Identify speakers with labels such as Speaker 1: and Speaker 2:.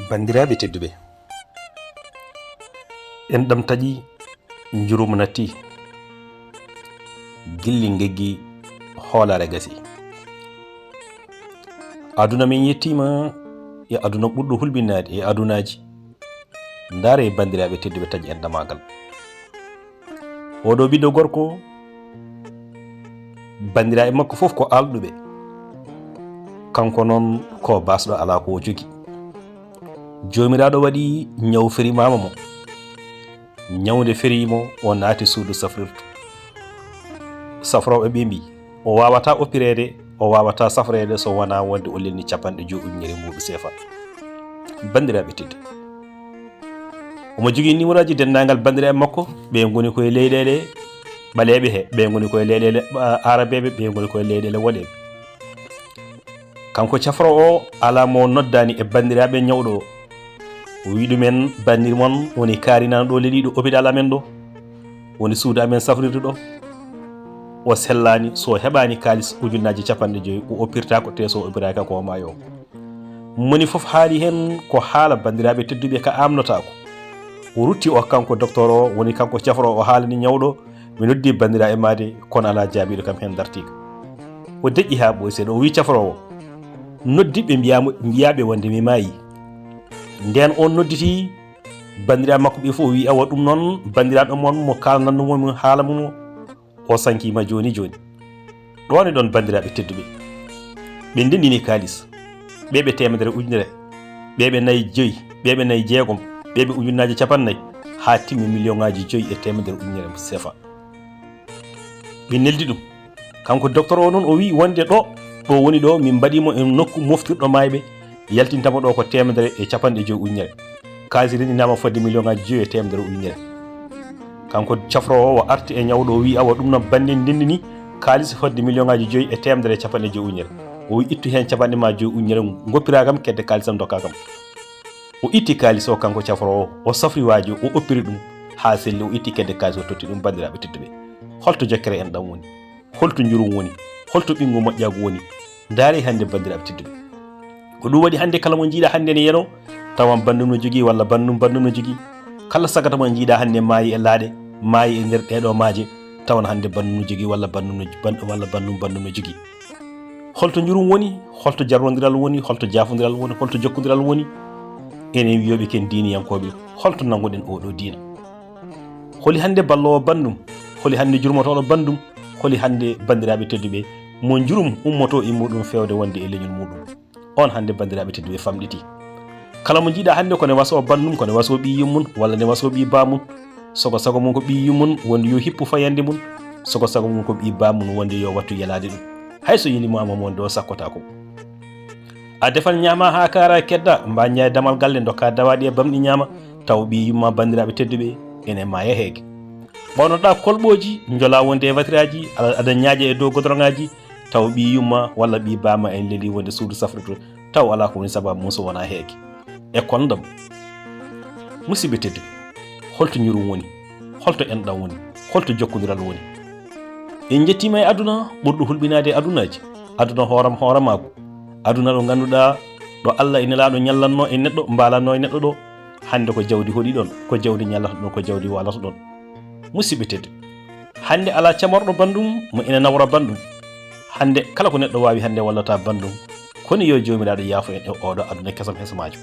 Speaker 1: Bandiraɓe tedduɓe, en ɗam taƴi jurum natti gilli geggi hoolare gasi. Aduna min yettima e aduna ɓurɗo hulɓinade e adunaji. Ndaare bandiraɓe tedduɓe taƴi en damagal. Oɗo ɓiɗɗo gorko bandiraɓe makko fof ko alɗuɓe, kanko noon ko basɗo ala ko o jogi. Jomiraɗo waɗi ñaw ferimama mo, ñawde ferimo o naati suudu safrirtu. Safroɓe ɓe mbi o wawata oppirede, o wawata safrede so wona wonde o lelni capanɗe jo'ujunere muɗum sefa. Bandiraɓe teddi, omo jogui numéro aji dendagal bandiraɓe makko, ɓe goni koye leyɗele ɓaleɓe he, ɓe goni koye leyɗele arabeɓe, ɓe goni koye leyɗele woɗeɓe. Kanko cafro o ala mo noddani e bandiraɓe ñawɗo o. O wi ɗumen bandir mon woni karinano ɗo leeliɗo hôpital amen ɗo, woni suudu amen safrirde ɗo. O sellani so heɓani kalis ujunnaji capanɗe joyyi o oppirta ko te so oppiraka ko mayo. Moni foof haali hen ko haala bandiraɓe tedduɓe ka amnotako. O rutti o kanko docteur o woni kanko cafro o haalani ñawɗo, mi noddi bandiraɓe made kono ala jaabiɗo kam hen dartiga. O deƴƴi ha ɓoy seeɗa o wi cafro o noddiɓe mbiyaɓe wonde mi maayi. Nden on nodditi bandiraɓe makko ɓe fof wi awa ɗum noon bandiraɗo mon mo kalnannomomi haala mum o sankima joni joni. Ɗon e ɗon bandiraɓe tedduɓe, ɓe ndendini kalis, ɓeɓe temedere ujunere, ɓeɓe nayyi joyyi, ɓeɓe nayyi jeegom, ɓeɓe ujunnaji capannayyi, ha timmi million ngaji joyyi e temedere ujunere sefa. Ɓe neldi ɗum. Kanko docteur o noon o wi wonde ɗo woni ɗo min mbaɗimo e nokku moftirɗo mayɓe, yaltintama ɗo ko temedere e capanɗe joyyi ujunere. Kalis rendinama fodde million ngaji joyyi e temedere ujunere. Kanko cafro o arti e ñawɗo o wi awa ɗum noon bande ndendini kalis fodde million ngaji joyyi e temedere e capanɗe joyyi ujunere. O wi ittu hen capanɗe ma joyyi ujunere goppira kam kedde kalisam dokka kam. O itti kalis o kanko cafro o safri waji o oppiri ɗum ha selli, o itti kedde kalis o totti ɗum. Bandiraɓe tedduɓe, holto jokkere en ɗam woni, holto jurum woni, holto ɓingu moƴƴagu woni. Ndaare hande bandiraɓe tedduɓe, ko ɗum waɗi hande kala mo jiiɗa hande ne yeno tawan bandum no jogui walla bandum no jogui. Kala sagata mo jiiɗa hande maayi e laaɗe, maayi e nder ɗeɗo maaje, tawan hande bandum no jogui walla bandum no jogui. Holto jurum woni, holto jarrodiral woni, holto jafodiral woni, holto jokkodiral woni. Enen wiyoɓe ken diniyankoɓe, holto nanguɗen oɗo diina. Holi hande ballowo bandum, holi hande jurmotoɗo bandum, holi hande bandiraɓe tedduɓe mo jurum ummoto e muɗum fewde wonde e leñol muɗum. On hande bandiraɓe tedduɓe famɗiti. Kala mo jiiɗa hande kone waso bandum, kone waso ɓi yummum, walla ne waso ɓi bamum. Sogo sago mum ko ɓi yummum wonde yo hippu fayande mum, sogo sago mum ko ɓi bamum wonde yo wattu yelade ɗum. Hayso yelimo wonde o sakkotako. A defan ñama ha kara kedda, mbaña e damal galle dokka dawaɗi e bamɗi ñama, taw ɓi yumma bandiraɓe tedduɓe ene maya heege. Ɓawnoɗa kolɓoji jola wonde e watiraji, aɗa ñaaƴa e dow godroŋaji, taw ɓi yumma walla ɓi bama en leeli wonde suudu safrito, taw ala ko woni sababu mum so wona heege. E kondam musidɓe tedduɓe, holto ñurum woni, holto enɗam woni, holto jokkodiral woni. En jettima e aduna ɓurɗo hulɓinade e adunaji. Aduna hooramako, aduna ɗo ganduɗa ɗo Allah e nelaɗo ñallanno e neɗɗo, mbalanno e neɗɗo ɗo. Hande ko jawdi hoɗi ɗon, ko jawdi ñallata ɗon, ko jawdi walata ɗon. Musidɓe tedduɓe, hande ala camorɗo bandum mo ina nawra bandum. Hande kala ko neɗɗo wawi hande wallata bandum, kono yo jomiraɗo yaafo en e oɗo aduna kesam hesamajo.